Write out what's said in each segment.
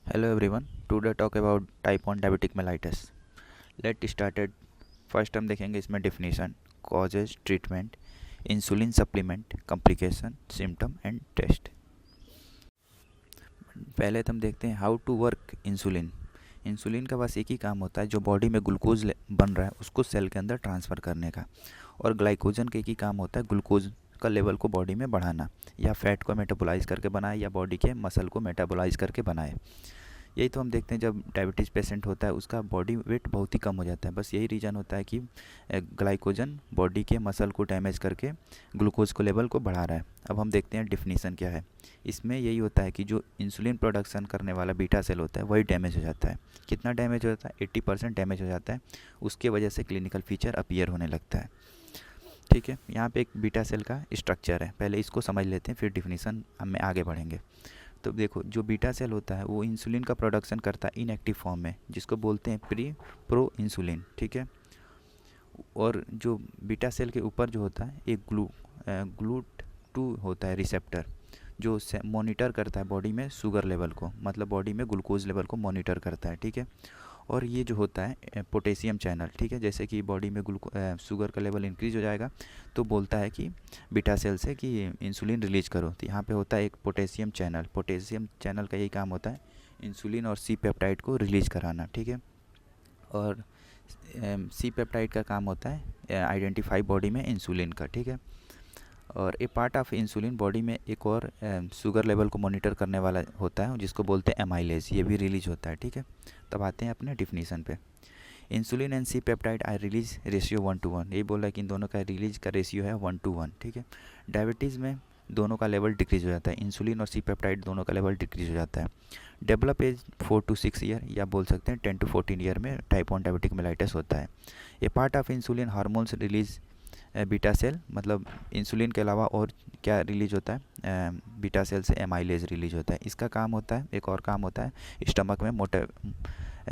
Hello everyone. Today talk about type 1 diabetic mellitus. Let's start it. First हम देखेंगे इसमें definition, causes, treatment, insulin supplement, complication, symptom and test. पहले तो हम देखते हैं how to work insulin. Insulin का बस एक ही काम होता है, जो बॉडी में ग्लूकोज बन रहा है उसको सेल के अंदर ट्रांसफ़र करने का, और ग्लाइकोजन का एक ही काम होता है ग्लूकोज का लेवल को बॉडी में बढ़ाना, या फैट को मेटाबोलाइज करके बनाए या बॉडी के मसल को मेटाबोलाइज करके बनाए। यही तो हम देखते हैं जब डायबिटीज़ पेशेंट होता है उसका बॉडी वेट बहुत ही कम हो जाता है। बस यही रीज़न होता है कि ग्लाइकोजन बॉडी के मसल को डैमेज करके ग्लूकोज को लेवल को बढ़ा रहा है। अब हम देखते हैं डिफिनीसन क्या है। इसमें यही होता है कि जो इंसुलिन प्रोडक्शन करने वाला बीटा सेल होता है वही डैमेज हो जाता है। कितना डैमेज हो जाता है? 80% डैमेज हो जाता है। उसके वजह से क्लिनिकल फीचर अपीयर होने लगता है। ठीक है, यहाँ पे एक बीटा सेल का स्ट्रक्चर है, पहले इसको समझ लेते हैं, फिर डिफिनीसन हम आगे बढ़ेंगे। तो देखो, जो बीटा सेल होता है वो इंसुलिन का प्रोडक्शन करता है इनएक्टिव फॉर्म में, जिसको बोलते हैं प्रो इंसुलिन। ठीक है, और जो बीटा सेल के ऊपर जो होता है एक ग्लूट 2 होता है रिसेप्टर, जो मॉनिटर करता है बॉडी में शुगर लेवल को, मतलब बॉडी में ग्लूकोज लेवल को मॉनिटर करता है। ठीक है, और ये जो होता है पोटेशियम चैनल। ठीक है, जैसे कि बॉडी में शुगर का लेवल इंक्रीज हो जाएगा तो बोलता है कि बीटा सेल से कि इंसुलिन रिलीज करो, तो यहाँ पे होता है एक पोटेशियम चैनल। पोटेशियम चैनल का यही काम होता है इंसुलिन और सी पेप्टाइड को रिलीज कराना। ठीक है, और सी पेप्टाइड का काम होता है आइडेंटिफाई बॉडी में इंसुलिन का। ठीक है, और ए पार्ट ऑफ इंसुलिन बॉडी में एक और शुगर लेवल को मॉनिटर करने वाला होता है जिसको बोलते हैं एमाइलेज, ये भी रिलीज होता है। ठीक है, तब आते हैं अपने डिफिनीसन पे। Insulin and C peptide I release ratio 1:1, यही बोल रहा है कि इन दोनों का रिलीज का रेशियो है 1:1। ठीक है, डायबिटीज़ में दोनों का लेवल डिक्रीज हो जाता है, इंसुलिन और सी पेप्टाइड दोनों का लेवल डिक्रीज हो जाता है। डेवलप एज 4 to 6 ईयर, या बोल सकते हैं 10 to 14 ईयर में टाइप 1 डायबिटिक मेलाइटिस होता है। ये part of insulin hormones release beta cell, मतलब इंसुलिन के अलावा और क्या रिलीज होता है? बीटा सेल से एमाइलेज रिलीज होता है। इसका काम होता है, एक और काम होता है स्टमक में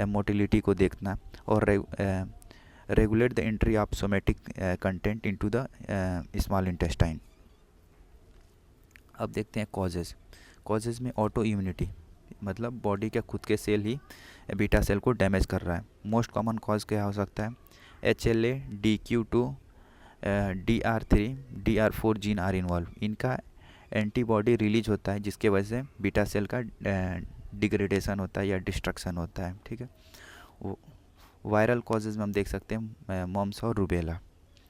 मोटिलिटी को देखना, और regulate the entry of somatic content into the small intestine. अब देखते हैं कॉजेज़ में ऑटो इम्यूनिटी, मतलब बॉडी के खुद के सेल ही बीटा सेल को डैमेज कर रहा है। मोस्ट कॉमन कॉज क्या हो सकता है? HLA, DQ2, DR3, DR4 gene are involve. इनका एंटीबॉडी रिलीज होता है जिसके वजह से बीटा सेल का डिग्रेडेशन होता है या डिस्ट्रक्शन होता है। ठीक है, वायरल कॉजेज़ में हम देख सकते हैं मम्स और रूबेला।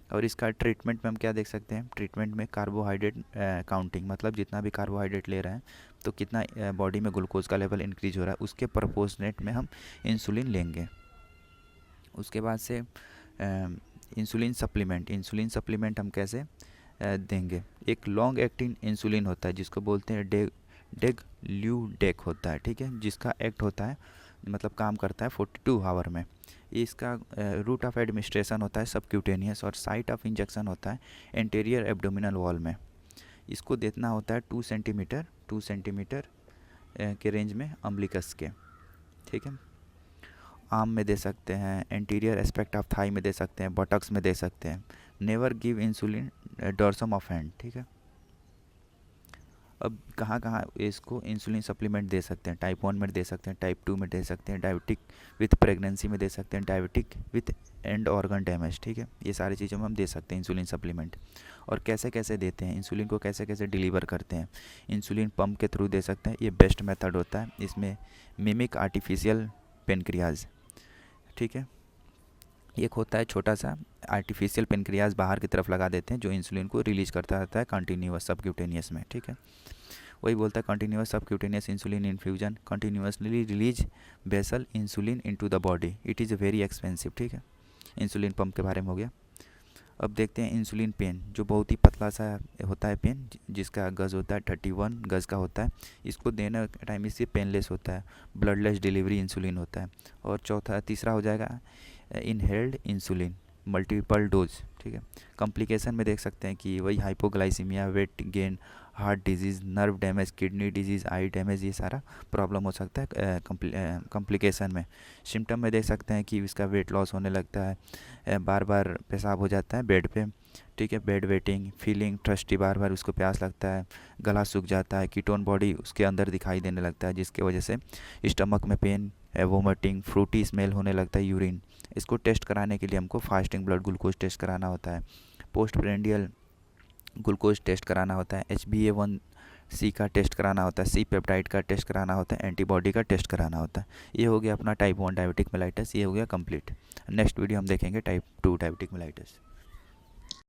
और इसका ट्रीटमेंट में हम क्या देख सकते हैं? ट्रीटमेंट में कार्बोहाइड्रेट काउंटिंग, मतलब जितना भी कार्बोहाइड्रेट ले रहे हैं तो कितना बॉडी में ग्लूकोज का लेवल इंक्रीज हो रहा है उसके प्रोपोर्शनेट में हम इंसुलिन लेंगे। उसके बाद से इंसुलिन सप्लीमेंट हम कैसे देंगे? एक लॉन्ग एक्टिंग इंसुलिन होता है जिसको बोलते हैं डेग्लूडेक होता है। ठीक है, जिसका एक्ट होता है, मतलब काम करता है 42 आवर में। ये इसका रूट ऑफ एडमिनिस्ट्रेशन होता है सबक्यूटेनियस, और साइट ऑफ इंजेक्शन होता है एंटीरियर एब्डोमिनल वॉल में। इसको देना होता है 2 सेंटीमीटर के रेंज में अम्बिलिकस के। ठीक है, आर्म में दे सकते हैं, एंटीरियर एस्पेक्ट ऑफ थाई में दे सकते हैं, बटक्स में दे सकते हैं। Never give insulin dorsum of hand. ठीक है, अब कहाँ कहाँ इसको इंसुलिन सप्लीमेंट दे सकते हैं? टाइप 1 में दे सकते हैं, टाइप 2 में दे सकते हैं, डायबिटिक विथ प्रेगनेंसी में दे सकते हैं, diabetic with and organ damage. ठीक है, ये सारी चीज़ों में हम दे सकते हैं इंसुलिन सप्लीमेंट। और कैसे कैसे देते हैं इंसुलिन को, कैसे कैसे डिलीवर करते हैं? इंसुलिन पंप के थ्रू दे सकते हैं, ये बेस्ट मेथड होता है। इसमें मिमिक आर्टिफिशियल पेनक्रियाज। ठीक है, एक होता है छोटा सा आर्टिफिशियल पेनक्रियाज, बाहर की तरफ लगा देते हैं, जो इंसुलिन को रिलीज करता रहता है कंटिन्यूअस सबक्यूटेनियस में। ठीक है, वही बोलता है continuous subcutaneous insulin infusion continuously release basal insulin into the body, it is very expensive. ठीक है, इंसुलिन पंप के बारे में हो गया। अब देखते हैं इंसुलिन पेन, जो बहुत ही पतला सा होता है पेन, जिसका गज होता है 31 गज का होता है। इसको देने टाइम इससे पेनलेस होता है, ब्लडलेस डिलीवरी इंसुलिन होता है। और तीसरा हो जाएगा इनहेल्ड इंसुलिन मल्टीपल डोज। ठीक है, कॉम्प्लिकेशन में देख सकते हैं कि वही hypoglycaemia, weight gain, heart disease, nerve damage, kidney disease, eye damage, ये सारा प्रॉब्लम हो सकता है कॉम्प्लिकेशन में। सिम्टम में देख सकते हैं कि इसका वेट लॉस होने लगता है, बार बार पेशाब हो जाता है बेड पे, ठीक है, बेड वेटिंग, फीलिंग थर्स्टी, बार बार उसको प्यास लगता है, गला सूख जाता है, कीटोन बॉडी उसके अंदर दिखाई देने लगता है, जिसके वजह से स्टमक में पेन, वोमिटिंग, फ्रूटी स्मेल होने लगता है, यूरिन। इसको टेस्ट कराने के लिए हमको फास्टिंग ब्लड ग्लूकोज टेस्ट कराना होता है, पोस्ट प्रेंडियल ग्लूकोज टेस्ट कराना होता है, HbA1c का टेस्ट कराना होता है, सी पेप्टाइड का टेस्ट कराना होता है, एंटीबॉडी का टेस्ट कराना होता है। ये हो गया अपना टाइप 1 डायबिटिक मेलाइटिस, ये हो गया कंप्लीट। नेक्स्ट वीडियो हम देखेंगे टाइप 2 डायबिटिक मेलाइटिस।